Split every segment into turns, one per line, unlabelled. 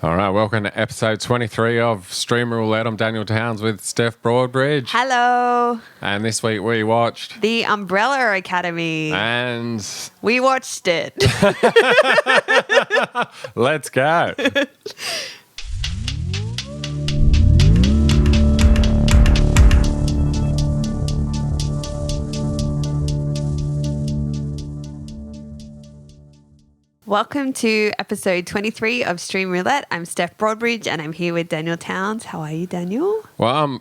All right, welcome to episode 23 of Stream Roulette. I'm Daniel Towns with Steph Broadbridge.
Hello.
And this week we watched...
The Umbrella Academy.
And...
We watched it.
Let's go.
Welcome to episode 23 of Stream Roulette. I'm Steph Broadbridge and I'm here with Daniel Towns. How are you, Daniel?
Well,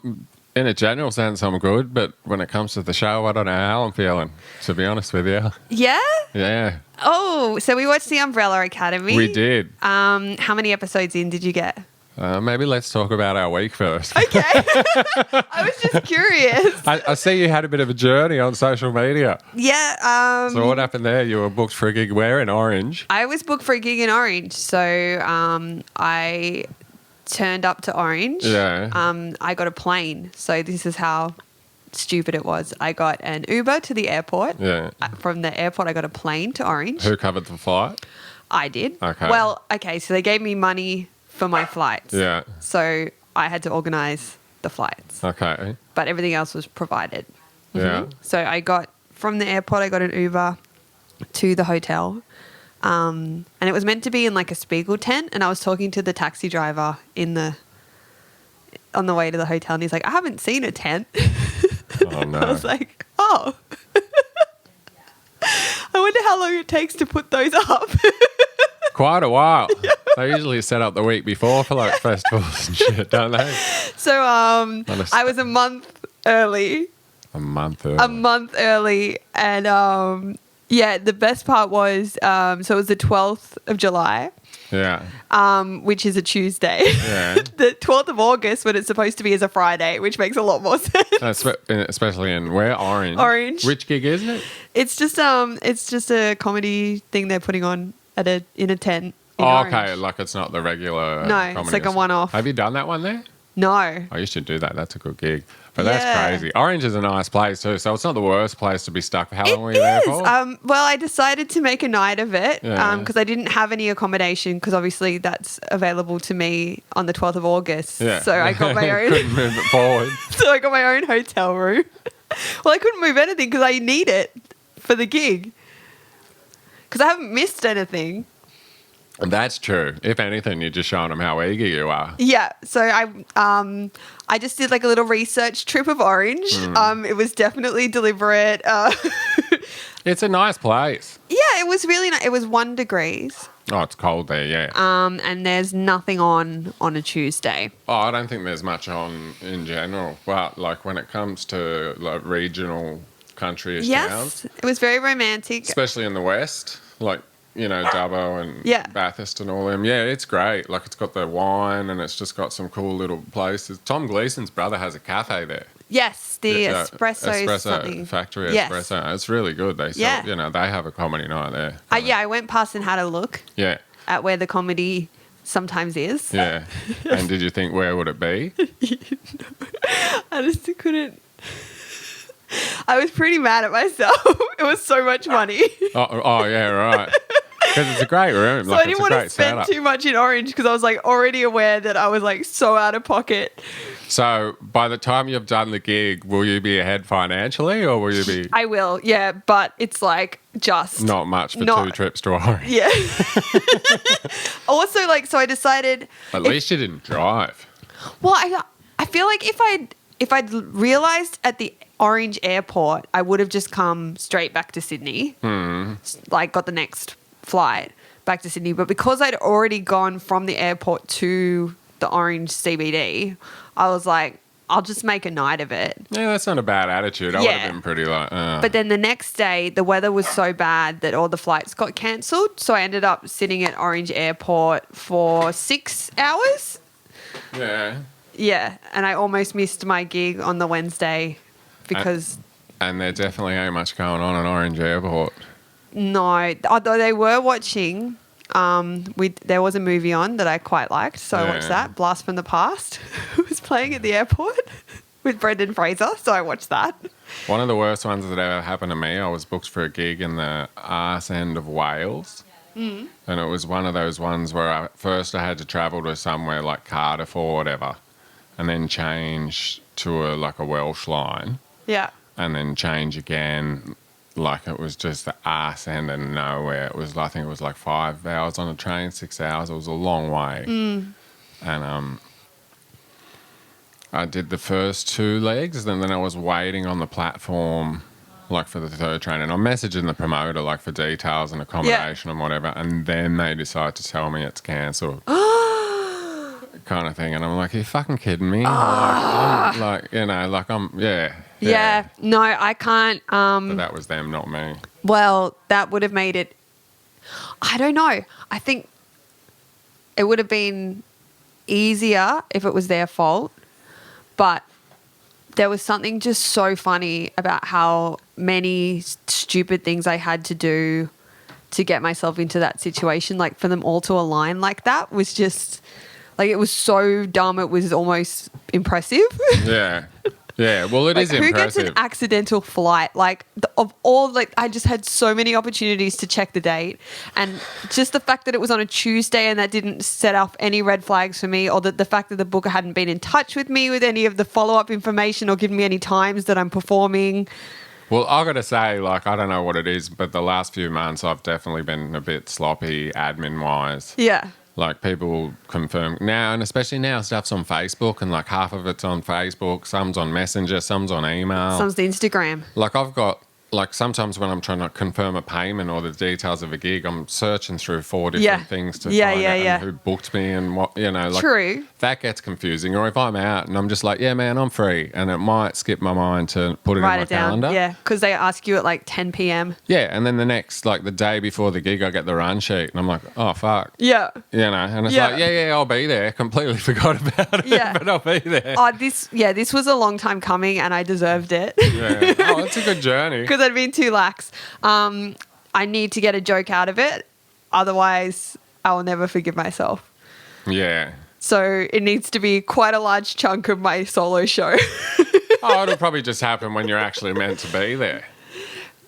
in a general sense, I'm good, but when it comes to the show, I don't know how I'm feeling, to be honest with you.
Yeah?
Yeah.
Oh, so we watched The Umbrella Academy.
We did.
How many episodes in did you get?
Maybe let's talk about our week first.
Okay. I was just curious.
I see you had a bit of a journey on social media.
Yeah.
So what happened there? You were booked for a gig where? In Orange?
I was booked for a gig in Orange. So I turned up to Orange.
Yeah.
I got a plane. So this is how stupid it was. I got an Uber to the airport.
Yeah.
From the airport, I got a plane to Orange.
Who covered the flight?
I did.
Okay.
Well, okay, so they gave me money for my flights.
Yeah.
So I had to organise the flights.
Okay.
But everything else was provided.
Yeah.
So I got, from the airport, I got an Uber to the hotel. And it was meant to be in like a Spiegel tent. And I was talking to the taxi driver on the way to the hotel. And he's like, I haven't seen a tent.
Oh, no.
I was like, oh. I wonder how long it takes to put those up.
Quite a while. They usually set up the week before for like festivals and shit, don't they?
So I was a month early.
A month early.
A month early. And yeah, the best part was, so it was the 12th of July.
Yeah.
Which is a Tuesday.
Yeah.
The 12th of August, when it's supposed to be, is a Friday, which makes a lot more sense.
Especially in where? Orange.
Orange.
Which gig isn't it?
It's just a comedy thing they're putting on in a tent. In
Oh,
Orange.
okay. Like it's not the regular.
No, it's like a one-off.
Have you done that one there?
No.
Oh, you should do that. That's a good gig. But that's
Yeah.
crazy. Orange is a nice place too, so it's not the worst place to be stuck. How long were you there for?
Well, I decided to make a night of it
Yeah.
because I didn't have any accommodation because obviously that's available to me on the 12th of August.
Yeah.
So I got my own.
Couldn't move it forward.
So I got my own hotel room. Well, I couldn't move anything because I need it for the gig because I haven't missed anything.
And that's true. If anything, you're just showing them how eager you are.
Yeah, so I just did like a little research trip of Orange. It was definitely deliberate.
It's a nice place.
Yeah, it was really nice. It was 1 degree.
Oh, it's cold there, yeah.
And there's nothing on a Tuesday.
Oh, I don't think there's much on in general. But like when it comes to like regional country-ish towns,
It was very romantic.
especially in the west, like, you know, Dubbo and
Yeah.
Bathurst and all them. Yeah, it's great. Like it's got the wine and it's just got some cool little places. Tom Gleason's brother has a cafe there.
Yes, the espresso something.
Factory
Yes.
espresso. It's really good. They sell,
Yeah.
you know, they have a comedy night there.
Yeah, I went past and had a look
Yeah.
at where the comedy sometimes is.
Yeah. And did you think where would it be?
I just couldn't. I was pretty mad at myself. It was so much money.
Oh yeah, right. Because it's a great room.
So
Like,
I didn't
it's a
want to
great
spend
setup.
too much in Orange because I was like already aware that I was like so out of pocket.
So by the time you've done the gig, will you be ahead financially or will you be
I will, yeah, but it's like just
not much for
not-
2 trips to Orange?
Yeah. Also, like, so I decided.
At least you didn't drive.
Well, I feel like if I'd realised at the Orange airport, I would have just come straight back to Sydney. Like, got the next flight back to Sydney. But because I'd already gone from the airport to the Orange CBD, I was like, I'll just make a night of it.
Yeah, that's not a bad attitude. I would have been pretty like,
But then the next day, the weather was so bad that all the flights got cancelled. So I ended up sitting at Orange Airport for 6 hours.
yeah.
Yeah, and I almost missed my gig on the Wednesday because...
And there definitely ain't much going on at Orange Airport.
No, although they were watching... there was a movie on that I quite liked, so I watched that. Blast from the Past was playing at the airport with Brendan Fraser, so I watched that.
One of the worst ones that ever happened to me, I was booked for a gig in the arse end of Wales. And it was one of those ones where I had to travel to somewhere like Cardiff or whatever, and then change to a Welsh line,
Yeah.
and then change again. Like it was just the arse end of nowhere. It was, I think it was like 5 hours on a train, 6 hours. It was a long way. And I did the first 2 legs, and then I was waiting on the platform for the third train, and I'm messaging the promoter for details and accommodation and whatever, and then they decide to tell me it's cancelled. Kind of thing. And I'm like, are you fucking kidding me?
Yeah. No, I can't.
But that was them, not me.
Well, that would have made it. I don't know. I think it would have been easier if it was their fault, but there was something just so funny about how many stupid things I had to do to get myself into that situation. Like for them all to align like that was just it was so dumb. It was almost impressive.
Yeah. Yeah, well, it is
who
impressive.
gets an accidental flight? I just had so many opportunities to check the date, and just the fact that it was on a Tuesday and that didn't set off any red flags for me, or that the fact that the booker hadn't been in touch with me with any of the follow-up information or given me any times that I'm performing.
Well, I got to say, I don't know what it is, but the last few months I've definitely been a bit sloppy admin-wise.
Yeah.
People will confirm now, and especially now, stuff's on Facebook, and half of it's on Facebook, some's on Messenger, some's on email.
Some's the Instagram.
I've got, sometimes when I'm trying to confirm a payment or the details of a gig, I'm searching through 4 different things to find out and who booked me and what,
True.
That gets confusing. Or if I'm out and I'm just like, yeah, man, I'm free, and it might skip my mind to put it
Write
in my
it down.
calendar.
Yeah, because they ask you at 10 p.m.
Yeah, and then the next, the day before the gig, I get the run sheet, and I'm like, oh, fuck.
Yeah.
And it's I'll be there. Completely forgot about it, but I'll be there.
Oh, this was a long time coming, and I deserved it.
Yeah. Oh, it's a good journey.
Because I'd been too lax. I need to get a joke out of it. Otherwise, I will never forgive myself.
Yeah.
So it needs to be quite a large chunk of my solo show.
Oh, it'll probably just happen when you're actually meant to be there.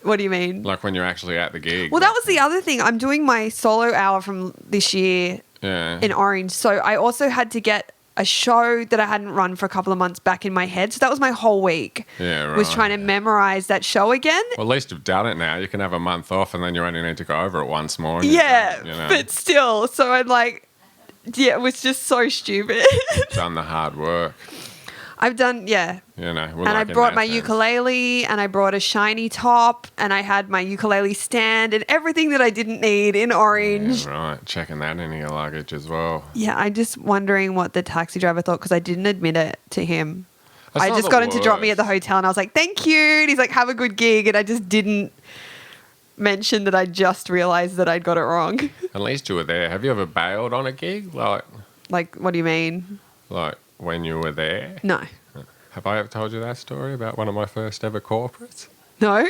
What do you mean?
When you're actually at the gig.
Well, that was the other thing. I'm doing my solo hour from this year in Orange. So I also had to get a show that I hadn't run for a couple of months back in my head. So that was my whole week.
Yeah, right.
Was trying to memorize that show again.
Well, at least you've done it now. You can have a month off, and then you only need to go over it once more.
Yeah, but still. So I'm it was just so stupid.
Done the hard work.
I've done,
And
I brought my ukulele, and I brought a shiny top, and I had my ukulele stand and everything that I didn't need in Orange.
Yeah, right. Checking that into your luggage as well.
Yeah, I'm just wondering what the taxi driver thought, because I didn't admit it to him.
That's
I
not
just
the
got him to drop me at
worst.
the hotel, and I was like, thank you. And he's like, have a good gig. And I just didn't mention that I just realised that I'd got it wrong.
At least you were there. Have you ever bailed on a gig?
What do you mean?
When you were there?
No.
Have I ever told you that story about one of my first ever corporates?
No?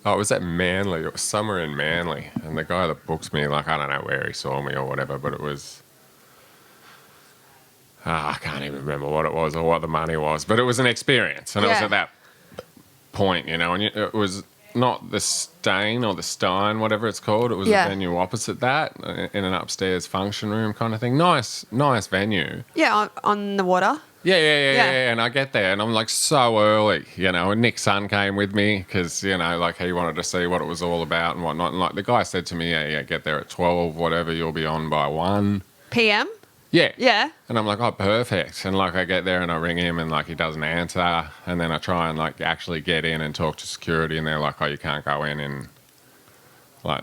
Oh, it was at Manly. It was somewhere in Manly. And the guy that booked me, I don't know where he saw me or whatever, but it was... I can't even remember what it was or what the money was. But it was an experience. And it was at that point, and it was not the Stain or the Stein, whatever it's called. It was a venue opposite that, in an upstairs function room kind of thing. Nice venue.
Yeah, on the water.
Yeah. And I get there, and I'm so early, and Nick's son came with me because, he wanted to see what it was all about and whatnot. And the guy said to me, get there at 12, whatever, you'll be on by 1
PM?
Yeah.
Yeah.
And I'm like, oh, perfect. And I get there and I ring him, and he doesn't answer. And then I try and actually get in and talk to security, and they're like, oh, you can't go in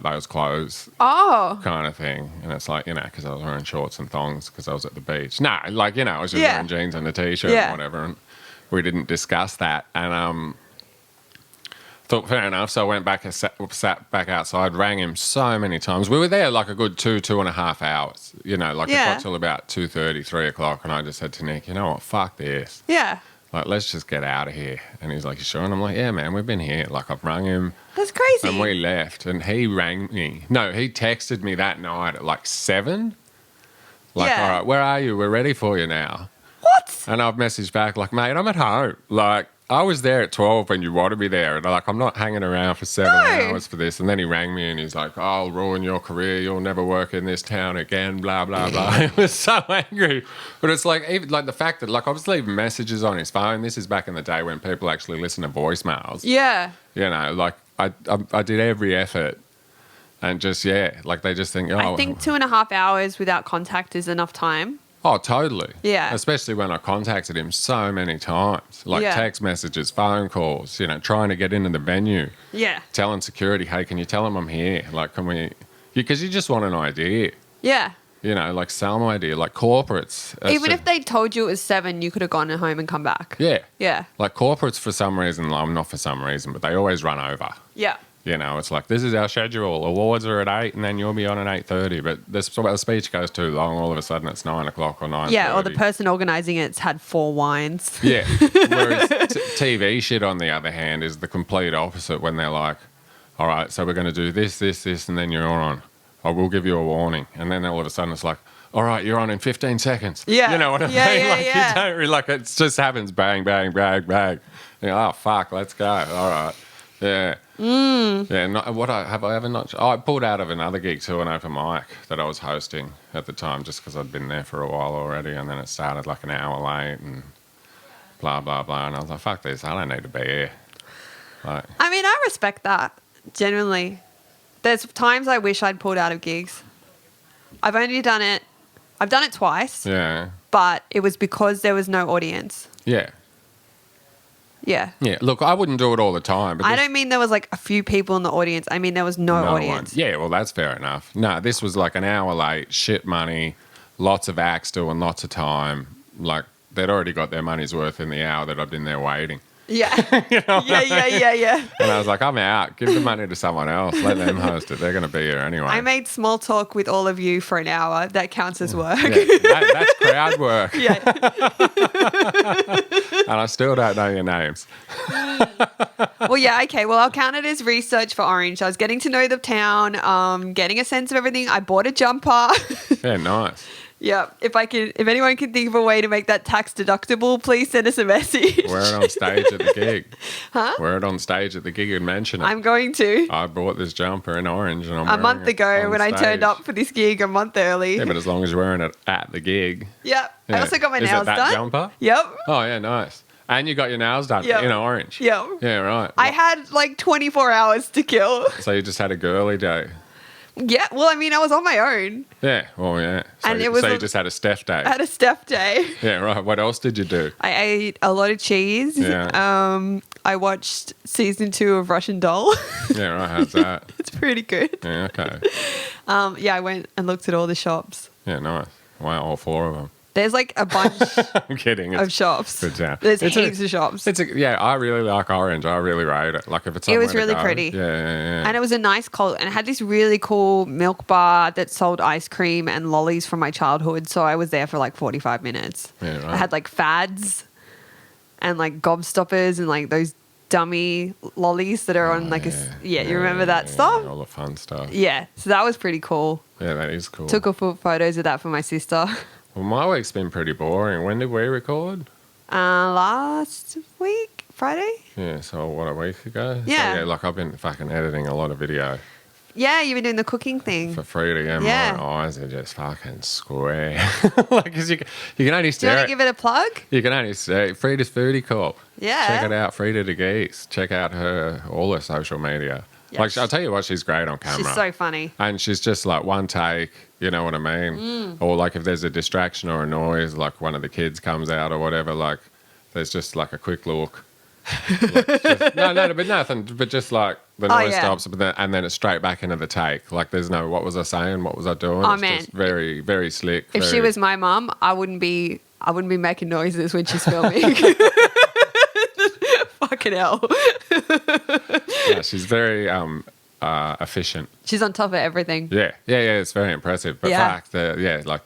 those clothes.
Oh.
Kind of thing. And it's because I was wearing shorts and thongs because I was at the beach. No, I was just wearing jeans and a t-shirt and whatever. And we didn't discuss that. And thought, fair enough. So I went back and sat back outside, rang him so many times. We were there a good 2.5 hours. It got till about 2:30, 3 o'clock. And I just said to Nick, you know what, fuck this.
Yeah.
Let's just get out of here. And he's like, you sure? And I'm like, yeah, man, we've been here. I've rung him.
That's crazy.
And we left. And he rang me. No, he texted me that night at 7. All right, where are you? We're ready for you now.
What?
And I've messaged back mate, I'm at home. I was there at 12 when you wanted me there, and I'm not hanging around for 7 hours for this. And then he rang me and he's like, I'll ruin your career. You'll never work in this town again, blah, blah, blah. I was so angry. But it's like, even like the fact that I was leaving messages on his phone. This is back in the day when people actually listen to voicemails.
Yeah.
You know, I did every effort. And just, they just think,
I think 2.5 hours without contact is enough time.
Oh, totally.
Yeah.
Especially when I contacted him so many times. Text messages, phone calls, trying to get into the venue.
Yeah.
Telling security, hey, can you tell them I'm here? Can we... Because you just want an idea.
Yeah.
Sell my idea. Corporates.
Even if they told you it was 7, you could have gone home and come back.
Yeah.
Yeah.
Corporates, for some reason, not for some reason, but they always run over.
Yeah.
It's this is our schedule. Awards are at 8 and then you'll be on at 8:30. But the speech goes too long. All of a sudden it's 9 o'clock or 9:30.
Yeah, or the person organising it's had 4 wines.
Yeah. Whereas TV shit, on the other hand, is the complete opposite when they're like, all right, so we're going to do this, this, this, and then you're on. I will give you a warning. And then all of a sudden it's like, all right, you're on in 15 seconds.
Yeah.
You know what I mean?
Yeah.
You don't really, it just happens, bang, bang, bang, bang. Oh, fuck, let's go. All right. Yeah. Yeah. I pulled out of another gig to an open mic that I was hosting at the time, just because I'd been there for a while already, and then it started an hour late and blah blah blah, and I was like, fuck this, I don't need to be here.
I mean, I respect that genuinely. There's times I wish I'd pulled out of gigs. I've done it twice.
Yeah.
But it was because there was no audience.
Yeah.
Yeah.
Yeah. Look, I wouldn't do it all the time. But
I don't mean there was a few people in the audience. I mean there was no audience.
Yeah, well, that's fair enough. No, this was an hour late, shit money, lots of acts doing lots of time. They'd already got their money's worth in the hour that I'd been there waiting.
Yeah. Yeah.
And I was like, I'm out. Give the money to someone else. Let them host it. They're going to be here anyway.
I made small talk with all of you for an hour. That counts as work.
Yeah, that's crowd work.
Yeah.
And I still don't know your names.
Well, yeah, okay. Well, I'll count it as research for Orange. I was getting to know the town, getting a sense of everything. I bought a jumper.
Yeah, nice.
Yeah, if anyone can think of a way to make that tax deductible, please send us a message.
Wear it on stage at the gig.
Huh?
Wear it on stage at the gig and mention it.
I'm going to.
I bought this jumper in orange and I'm
a month ago when I turned up for this gig a month early.
Yeah, but as long as you're wearing it at the gig.
Yep. Yeah. I also got my nails
done. Is it that jumper?
Yep.
Oh, yeah, nice. And you got your nails done in orange.
Yep.
Yeah, right.
I had 24 hours to kill.
So you just had a girly day.
Yeah, well, I mean, I was on my own.
Yeah, well, yeah. So,
and it was
you just had a Steph day.
I had a Steph day.
Yeah, right. What else did you do?
I ate a lot of cheese.
Yeah.
I watched season 2 of Russian Doll.
Yeah, right. How's that?
It's pretty good.
Yeah, okay.
Yeah, I went and looked at all the shops.
Yeah, nice. Wow, all 4 of them.
There's a bunch
I'm kidding.
of shops.
Good town.
There's heaps of shops.
I really like Orange. I really rate it. If it's
it was really pretty.
Yeah.
And it was a nice cold, and it had this really cool milk bar that sold ice cream and lollies from my childhood. So I was there for 45 minutes.
Yeah, right.
I had fads and gobstoppers and those dummy lollies that are on you remember that stuff?
All the fun stuff.
Yeah, so that was pretty cool.
Yeah, that is cool.
Took a few photos of that for my sister.
Well, my week's been pretty boring. When did we record?
Last week, Friday.
Yeah, so what, a week ago?
Yeah.
So, yeah, I've been fucking editing a lot of video.
Yeah, you've been doing the cooking thing.
For Frida, and
yeah.
My eyes are just fucking square. Because you can only stare.
Do you want to give it a plug?
You can only stare. Frida's Foodie Corp.
Yeah.
Check it out, Frida de Geese. Check out all her social media.
Yeah,
I'll tell you what, she's great on camera.
She's so funny.
And she's just one take, you know what I mean? Or if there's a distraction or a noise, one of the kids comes out or whatever, there's just a quick look. But nothing, but just the noise stops, and then it's straight back into the take. There's no, what was I saying? What was I doing?
Oh,
it's
man.
Just very, very slick.
If she was my mum, I wouldn't be making noises when she's filming. Fucking hell.
Yeah, she's very efficient.
She's on top of everything.
Yeah, it's very impressive. But
yeah.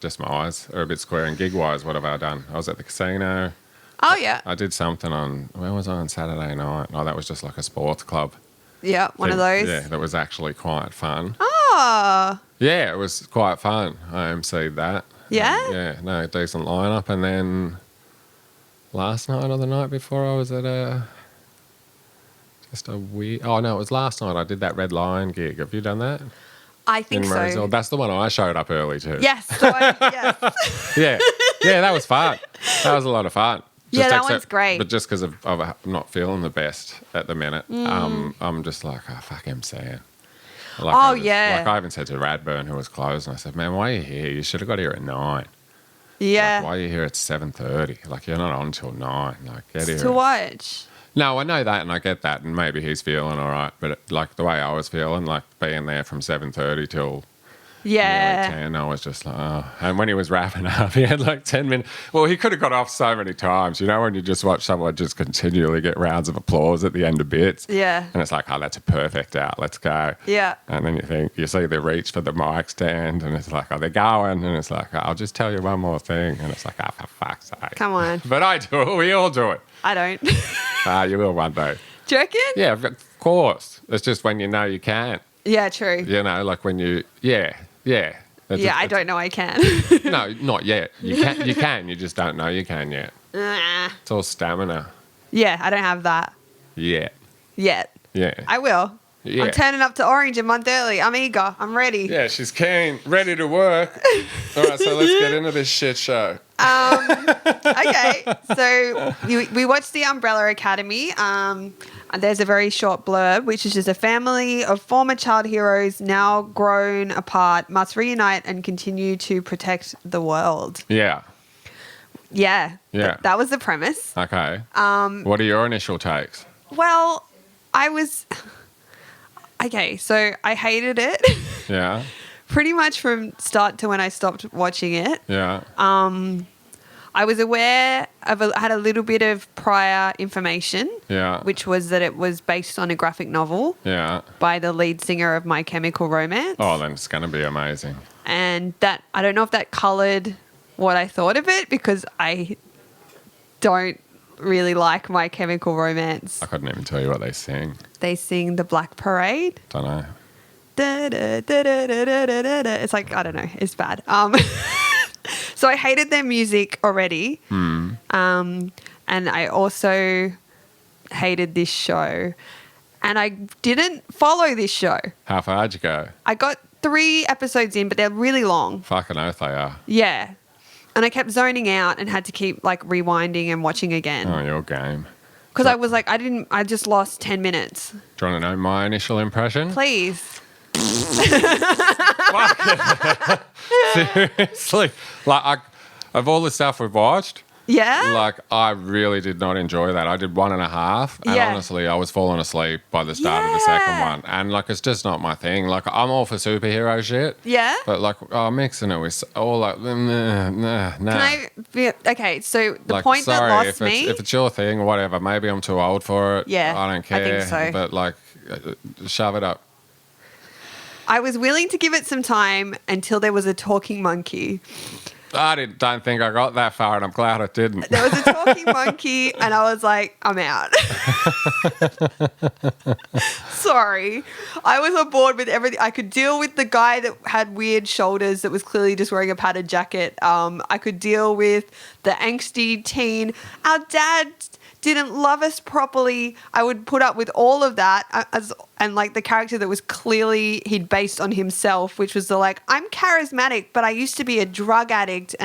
Just my eyes are a bit square. And gig-wise, what have I done? I was at the casino.
Oh, yeah.
I did something where was I on Saturday night? Oh, that was just a sports club.
Yeah, one of those.
Yeah, that was actually quite fun.
Oh.
Yeah, it was quite fun. I emceed that.
Yeah?
Yeah, no, decent lineup. And then last night or the night before I was at just a weird... Oh, no, it was last night. I did that Red Lion gig. Have you done that?
I think so.
Roseville? That's the one I showed up early to.
Yes. Yes.
Yeah. Yeah, that was fun. That was a lot of fun.
Yeah, that one's great.
But just because I'm not feeling the best at the minute, I'm just like, oh, fuck MCing. Like Like I even said to Radburn, who was closed, and I said, man, why are you here? You should have got here at 9.
Yeah.
Like, why are you here at 7:30? Like, you're not on until 9. Like, get here.
To watch.
No, I know that, and I get that, and maybe he's feeling all right. But like the way I was feeling, like being there from 7:30 till nearly 10, I was just like, oh. And when he was wrapping up, he had like 10 minutes. Well, he could have got off so many times, you know, when you just watch someone just continually get rounds of applause at the end of bits.
Yeah.
And it's like, oh, that's a perfect out. Let's go.
Yeah.
And then you see the reach for the mic stand, and it's like, oh, they're going. And it's like, oh, I'll just tell you one more thing. And it's like, oh, for fuck's sake.
Come on.
But I do it. We all do it.
I don't.
You will one day.
Do you reckon?
Yeah, of course. It's just when you know you can't.
Yeah, true.
You know, like when you, yeah.
I don't know I can.
No, not yet. You can. You just don't know you can yet. It's all stamina.
Yeah, I don't have that.
Yet.
Yeah. I will.
Yeah.
I'm turning up to Orange a month early. I'm eager. I'm ready.
Yeah, she's keen, ready to work. All right, so let's get into this shit show.
Okay, so we watched The Umbrella Academy. And there's a very short blurb, which is just a family of former child heroes now grown apart must reunite and continue to protect the world.
Yeah.
Yeah.
Yeah.
That was the premise.
Okay. What are your initial takes?
Well, I was... Okay, so I hated it.
Yeah.
Pretty much from start to when I stopped watching it.
Yeah.
I was aware of I had a little bit of prior information.
Yeah.
Which was that it was based on a graphic novel.
Yeah.
By the lead singer of My Chemical Romance.
Oh, then it's going to be amazing.
And that, I don't know if that coloured what I thought of it, because I don't really like My Chemical Romance.
I couldn't even tell you what they sing.
They sing The Black Parade.
Don't know.
It's like, I don't know, it's bad. So I hated their music already. And I also hated this show. And I didn't follow this show.
How far'd you go?
I got 3 episodes in, but they're really long.
Fucking oath they are.
Yeah. And I kept zoning out and had to keep like rewinding and watching again.
Oh, your game.
Because I was like, I just lost 10 minutes.
Do you want to know my initial impression?
Please.
Seriously. Like, of all the stuff we've watched,
Yeah?
like, I really did not enjoy that. I did 1.5, and honestly, I was falling asleep by the start of the second one. And, like, it's just not my thing. Like, I'm all for superhero shit.
Yeah?
But, like, mixing it with all, like, nah.
Okay, so the
like,
point
sorry,
that lost me...
if it's your thing or whatever, maybe I'm too old for it.
Yeah,
I don't care.
I think so.
But, like, shove it up.
I was willing to give it some time until there was a talking monkey.
I don't think I got that far, and I'm glad I didn't.
There was a talking monkey, and I was like, I'm out. Sorry. I was on board with everything. I could deal with the guy that had weird shoulders that was clearly just wearing a padded jacket. I could deal with the angsty teen. Our dad didn't love us properly. I would put up with all of that and like the character that was clearly he'd based on himself, which was the like, I'm charismatic, but I used to be a drug addict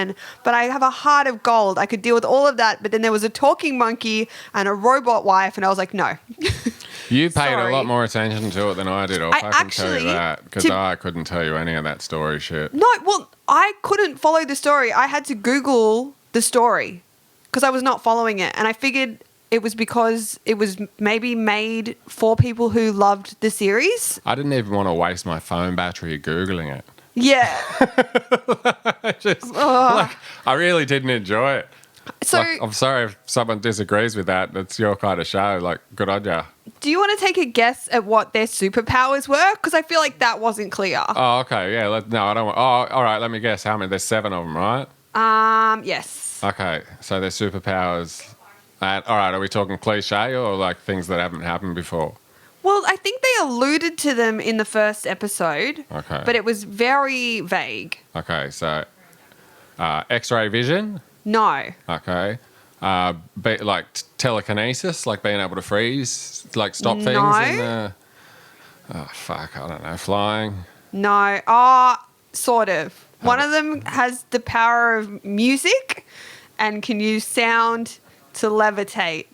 but I have a heart of gold. I could deal with all of that, but then there was a talking monkey and a robot wife, and I was like, no.
You paid a lot more attention to it than I did. I can tell you that, because I couldn't tell you any of that story shit.
No, well, I couldn't follow the story. I had to Google the story because I was not following it, and I figured it was because it was maybe made for people who loved the series.
I didn't even want to waste my phone battery Googling it.
Yeah.
I really didn't enjoy it.
So
like, I'm sorry if someone disagrees with that. That's your kind of show. Like, good on ya.
Do you want to take a guess at what their superpowers were? Because I feel like that wasn't clear.
Oh, okay. Yeah. No, I don't want... Oh, all right. Let me guess. How many? There's 7 of them, right?
Yes.
Okay. So their superpowers... all right, are we talking cliche or like things that haven't happened before?
Well, I think they alluded to them in the first episode.
Okay.
But it was very vague.
Okay, so X-ray vision?
No.
Okay. Like telekinesis, like being able to freeze, like stop things.
No.
Oh, fuck, I don't know. Flying.
No. Sort of. One of them has the power of music and can use sound to levitate.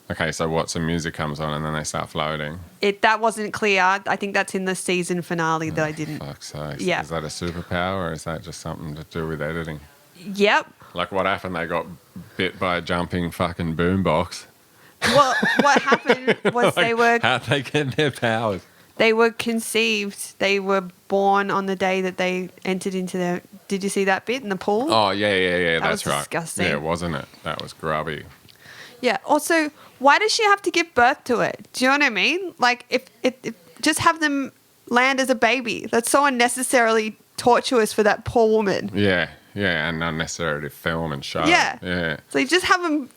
Okay, so what? Some music comes on and then they start floating.
That wasn't clear. I think that's in the season finale that I didn't.
Fuck's sake.
Yeah.
Is that a superpower or is that just something to do with editing?
Yep.
Like what happened? They got bit by a jumping fucking boombox.
Well, what happened was
Like, how'd they get their powers?
they were conceived. They were born on the day that they entered into their. Did you see that bit in the pool?
Oh, yeah. That's
was
right.
disgusting.
Yeah, wasn't it? That was grubby.
Yeah. Also, why does she have to give birth to it? Do you know what I mean? Like, if just have them land as a baby. That's so unnecessarily tortuous for that poor woman.
Yeah, and unnecessary to film and show.
Yeah.
Yeah.
So you just have them.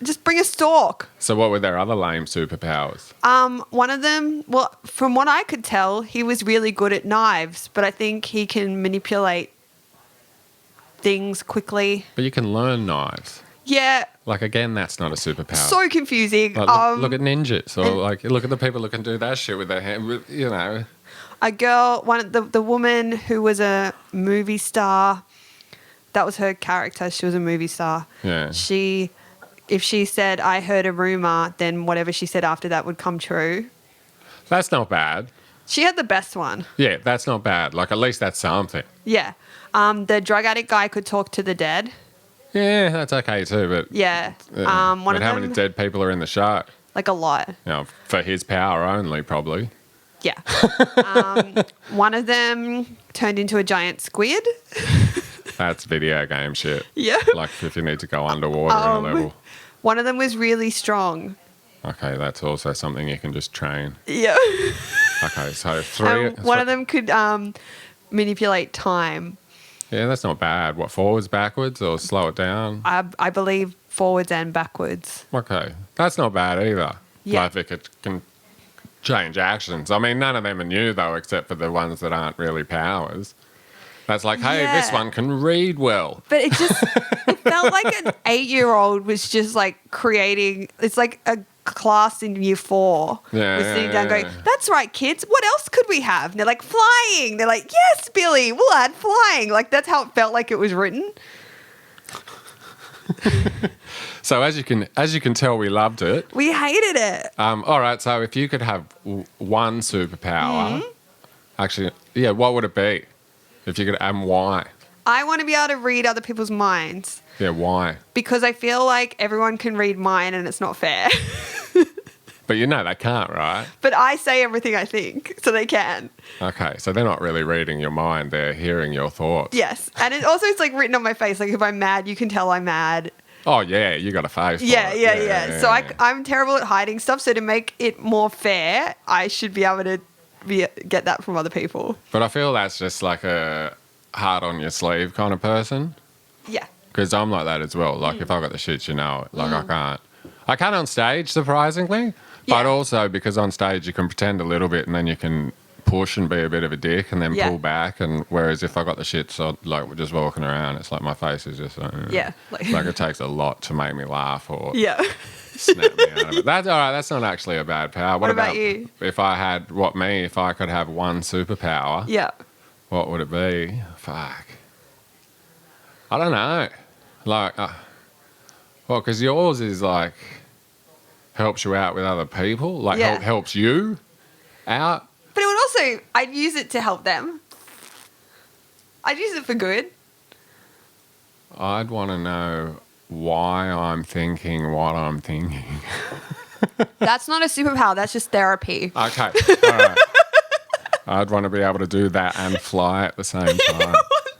Just bring a stork.
So what were their other lame superpowers?
One of them, well, from what I could tell, he was really good at knives, but I think he can manipulate things quickly.
But you can learn knives.
Yeah.
Like, again, that's not a superpower.
So confusing.
Like, look at ninjas. Or, like, look at the people who can do that shit with their hand, you know.
A girl, the woman who was a movie star, that was her character. She was a movie star.
Yeah.
If she said, I heard a rumor, then whatever she said after that would come true.
That's not bad.
She had the best one.
Yeah, that's not bad. Like, at least that's something.
Yeah. The drug addict guy could talk to the dead.
Yeah, that's okay too, but...
Yeah.
But
One of
how
them,
many dead people are in the show?
like a lot.
You know, for his power only, probably.
Yeah. One of them turned into a giant squid.
That's video game shit.
Yeah.
Like, if you need to go underwater in a level.
One of them was really strong.
Okay, that's also something you can just train.
Yeah.
Okay, so three...
One of them could manipulate time.
Yeah, that's not bad. What, forwards, backwards, or slow it down?
I believe forwards and backwards.
Okay, that's not bad either.
Yeah.
Like, if it can change actions. I mean, none of them are new, though, except for the ones that aren't really powers. That's like, hey, this one can read well.
But it felt like an 8-year-old was just like creating, it's like a class in year 4.
Yeah,
was sitting down going,
yeah.
that's right, kids. What else could we have? And they're like, flying. They're like, yes, Billy, we'll add flying. Like, that's how it felt like it was written.
So as you can tell, we loved it.
We hated it.
All right, so if you could have one superpower, actually, yeah, what would it be? If you could, and why?
I want to be able to read other people's minds.
Yeah, why?
Because I feel like everyone can read mine and it's not fair.
But you know they can't, right?
But I say everything I think, so they can.
Okay, so they're not really reading your mind; they're hearing your thoughts.
Yes, and it's like written on my face. Like if I'm mad, you can tell I'm mad.
Oh yeah, you got a face. For
Yeah.
it.
So I'm terrible at hiding stuff. So to make it more fair, I should be able to get that from other people.
But I feel that's just like a heart on your sleeve kind of person.
Yeah.
Because I'm like that as well. Like if I got the shit, you know it. Like I can't on stage, surprisingly. But
Yeah.
also because on stage you can pretend a little bit and then you can push and be a bit of a dick and then
Yeah.
pull back. And whereas if I got the shit, so like we're just walking around, it's like my face is just
Yeah.
like it takes a lot to make me laugh or
Yeah.
snap me out of it. That's all right. That's not actually a bad power. What
about you?
If I could have one superpower?
Yeah.
What would it be? Fuck. I don't know. Like, well, because yours is like helps you out with other people, like
Yeah.
helps you out.
But it would also, I'd use it to help them. I'd use it for good.
I'd want to know why I'm thinking what I'm thinking.
That's not a superpower. That's just therapy.
Okay. All right. I'd want to be able to do that and fly at the same time.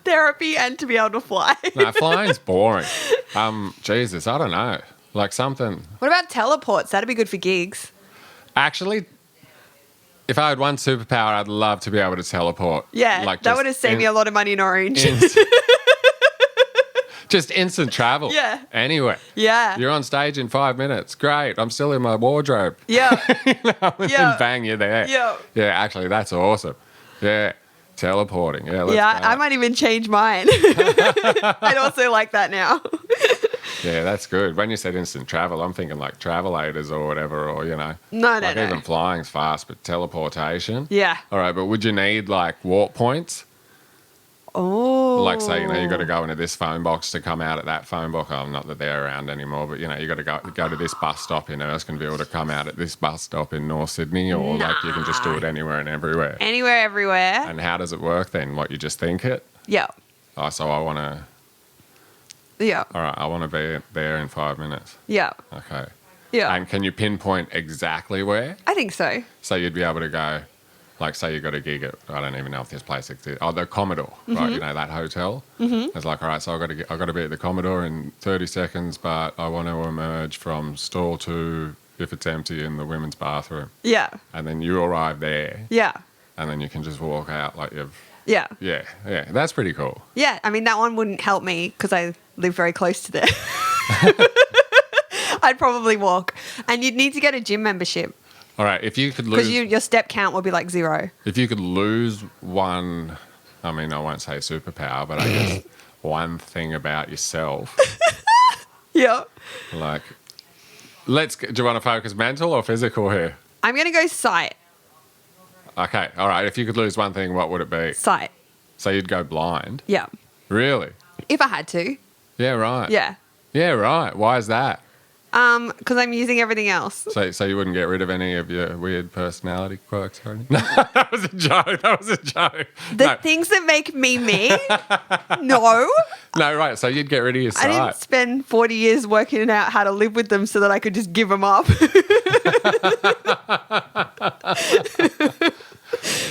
Therapy and to be able to fly.
No, flying's boring. Jesus, I don't know. Like something.
What about teleports? That'd be good for gigs.
Actually, if I had one superpower, I'd love to be able to teleport.
Yeah,
like
that would have saved me a lot of money in Orange.
Just instant travel.
Yeah.
Anywhere.
Yeah.
You're on stage in 5 minutes. Great. I'm still in my wardrobe.
Yeah.
And
Yeah.
then bang, you're there.
Yeah.
Yeah, actually, that's awesome. Yeah. Teleporting. Yeah, let's
Yeah,
go.
I might even change mine. I'd also like that now.
Yeah, that's good. When you said instant travel, I'm thinking like travel aiders or whatever, or,
No,
like
no.
even flying's fast, but teleportation.
Yeah.
All right, but would you need like warp points?
Oh.
Like, say, you got to go into this phone box to come out at that phone box. Oh, not that they're around anymore, but, you got to go to this bus stop in Erskineville to come out at this bus stop in North Sydney, or like you can just do it anywhere and everywhere.
Anywhere, everywhere.
And how does it work then? What, you just think it?
Yeah.
Oh, so I want to...
Yeah.
All right, I want to be there in 5 minutes.
Yeah.
Okay.
Yeah.
And can you pinpoint exactly where?
I think so.
So you'd be able to go, like, say you got a gig at, I don't even know if this place exists. Oh, the Commodore, right? That hotel. Mm-hmm. It's like, all right, so I got to be at the Commodore in 30 seconds, but I want to emerge from stall 2 if it's empty in the women's bathroom.
Yeah.
And then you arrive there.
Yeah.
And then you can just walk out like you've...
Yeah.
Yeah, that's pretty cool.
Yeah. I mean, that one wouldn't help me because I live very close to there. I'd probably walk. And you'd need to get a gym membership.
All right, if you could lose...
Because your step count would be like 0.
If you could lose one, I mean, I won't say superpower, but I guess one thing about yourself,
Yeah.
like, do you want to focus mental or physical here?
I'm going to go sight.
Okay, all right, if you could lose one thing, what would it be?
Sight.
So you'd go blind?
Yeah.
Really?
If I had to.
Yeah, right.
Yeah.
Yeah, right. Why is that?
Because I'm using everything else.
So you wouldn't get rid of any of your weird personality quirks or anything? No, that was a joke.
The things that make me me? No.
No, right. So you'd get rid of your
I didn't
sight.
spend 40 years working out how to live with them so that I could just give them up.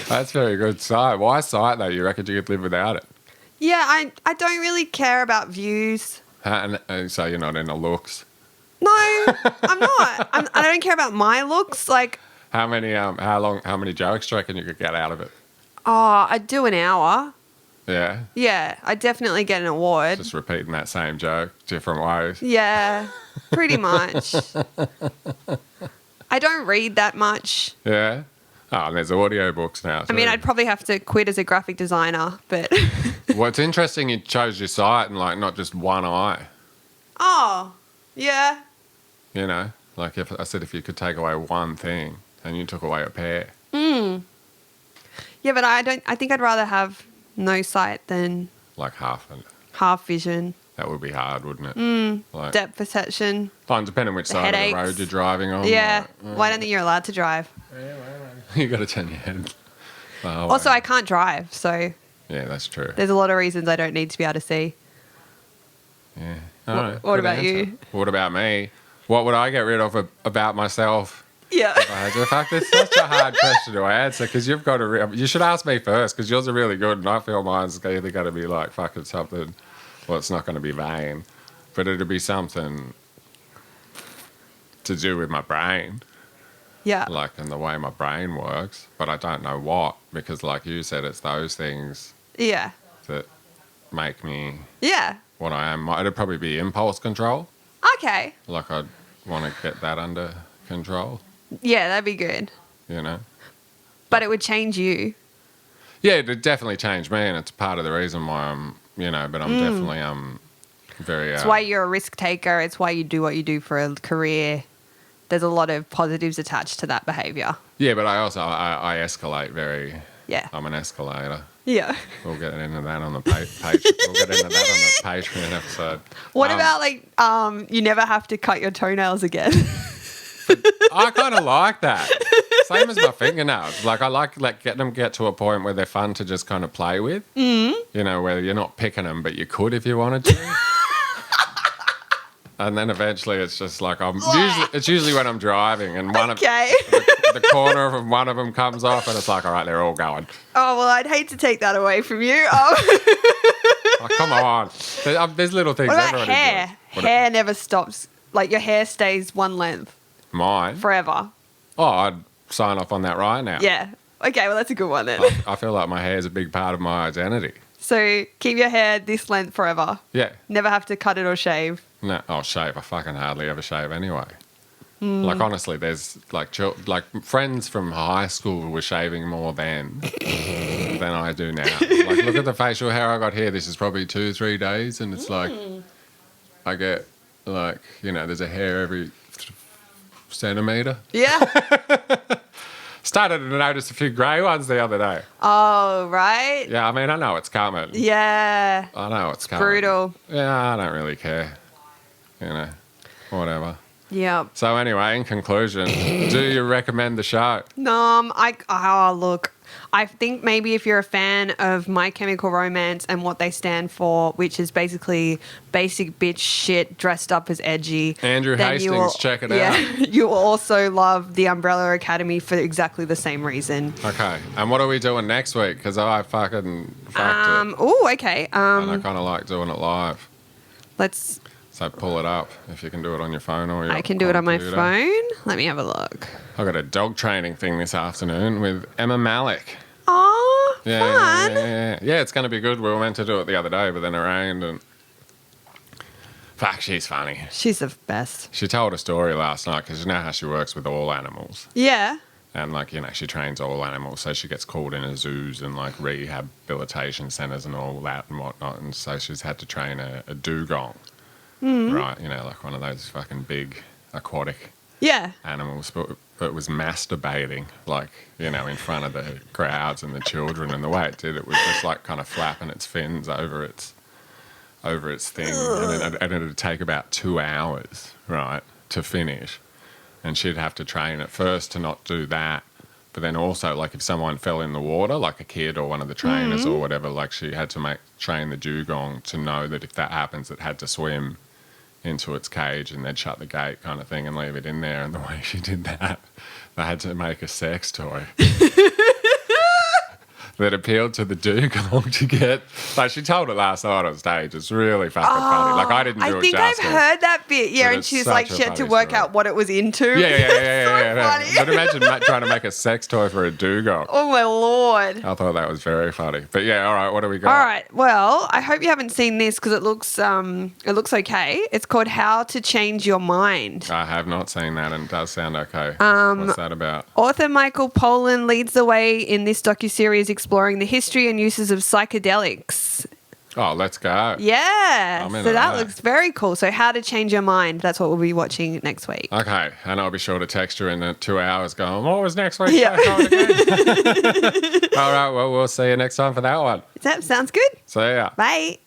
That's very good sight. Why sight, though? You reckon you could live without it?
Yeah, I don't really care about views.
And so you're not into looks.
No, I'm not. I don't care about my looks. Like,
How many jokes do you reckon you could get out of it?
I'd do an hour.
Yeah,
Yeah, I'd definitely get an award.
just repeating that same joke different ways.
Yeah, pretty much. I don't read that much.
Yeah. Oh, and there's audiobooks now.
I mean,
too.
I'd probably have to quit as a graphic designer, but...
Well, it's interesting you chose your sight and like not just one eye.
Oh, yeah.
Like if I said if you could take away one thing and you took away a pair.
Yeah, but I think I'd rather have no sight than
Like half of it.
half vision.
That would be hard, wouldn't it? Like,
Depth perception.
depending which side of the road
headaches.
you're driving on.
Yeah.
Like,
Why don't think you're allowed to drive?
you got to turn your head. Oh,
Also,
wow.
I can't drive, so
Yeah, that's true.
there's a lot of reasons I don't need to be able to see.
Yeah.
What
Good
about
answer.
you?
What about me? What would I get rid of about myself?
Yeah.
In fact, it's such a hard question to answer because you've got to. You should ask me first because yours are really good, and I feel mine's either going to be like fucking something. Well, it's not going to be vain, but it'll be something to do with my brain,
Yeah.
like in the way my brain works. But I don't know what because, like you said, it's those things
Yeah.
that make me
Yeah.
what I am. It'd probably be impulse control.
Okay.
Like I'd want to get that under control.
Yeah, that'd be good. But it would change you.
Yeah, it definitely changed me, and it's part of the reason why I'm, but I'm definitely very.
It's why you're a risk taker. It's why you do what you do for a career. There's a lot of positives attached to that behavior.
Yeah, but I also I escalate very.
Yeah.
I'm an escalator.
Yeah.
We'll get into that on the We'll get into that on the Patreon episode.
What about you never have to cut your toenails again?
I kind of like that. Same as my fingernails. Like I like getting them get to a point where they're fun to just kind of play with. Where you're not picking them, but you could if you wanted to. And then eventually it's just like it's usually when I'm driving and the corner of one of them comes off and it's like, all right, they're all going.
Oh, well, I'd hate to take that away from you.
Oh, come on. There's little things.
What about
everybody
hair?
does.
Hair never stops. Like your hair stays one length
Mine?
forever.
Oh, I'd sign off on that right now.
Yeah. Okay, well, that's a good one then.
I feel like my hair is a big part of my identity.
So keep your hair this length forever.
Yeah.
Never have to cut it or shave.
No, shave. I fucking hardly ever shave anyway. Like, honestly, there's like friends from high school were shaving more than I do now. Like, look at the facial hair I got here. This is probably 2-3 days, and it's like I get like, you know, there's a hair every centimetre.
Yeah.
Started to notice a few grey ones the other day.
Oh, right.
Yeah, I mean, I know it's coming.
Yeah.
I know it's coming.
Brutal.
Yeah, I don't really care. You know, whatever.
Yeah.
So anyway, in conclusion, do you recommend the show?
No, look, I think maybe if you're a fan of My Chemical Romance and what they stand for, which is basically basic bitch shit dressed up as edgy.
Andrew
then
Hastings, check it
yeah,
out.
you will also love The Umbrella Academy for exactly the same reason.
Okay, and what are we doing next week? Because I fucking fucked it.
Oh, okay.
And I kind of like doing it live.
Let's...
So pull it up if you can do it on your phone or your
I can do it on my
computer.
phone. Let me have a look.
I got a dog training thing this afternoon with Emma Malik.
Oh, fun.
Yeah, it's going to be good. We were meant to do it the other day, but then it rained and... Fuck, she's funny.
She's the best.
She told a story last night because you know how she works with all animals.
Yeah.
And, like, you know, she trains all animals. So she gets called in zoos and, like, rehabilitation centres and all that and whatnot. And so she's had to train a dugong. Right, you know, like one of those fucking big aquatic animals, but it was masturbating, like, you know, in front of the crowds and the children, and the way it did it was just like kind of flapping its fins over its thing, and it'd take about 2 hours, right, to finish, and she'd have to train at first to not do that, but then also, like, if someone fell in the water, like a kid or one of the trainers or whatever, like, she had to train the dugong to know that if that happens, it had to swim into its cage and they'd shut the gate kind of thing and leave it in there. And the way she did that, they had to make a sex toy that appealed to the dugong to get... Like, she told it last night on stage. It's really fucking funny. Like, I didn't do it justice.
I think I've heard that bit. Yeah, and she's like, she had to work out what it was into.
Yeah.
Funny.
But imagine trying to make a sex toy for a dugong.
Oh, my Lord.
I thought that was very funny. But yeah, all right, what do we got?
All right. Well, I hope you haven't seen this because it looks okay. It's called How to Change Your Mind.
I have not seen that, and it does sound okay. What's that about?
Author Michael Pollan leads the way in this docuseries exploring the history and uses of psychedelics.
Oh, let's go.
Yeah.
I'm in
So
on
that
that.
looks very cool. So How to Change Your Mind. That's what we'll be watching next week.
Okay, and I'll be sure to text you in 2 hours going, what was next week?
Yeah.
All right, well, we'll see you next time for that one.
That sounds good.
See ya.
Bye.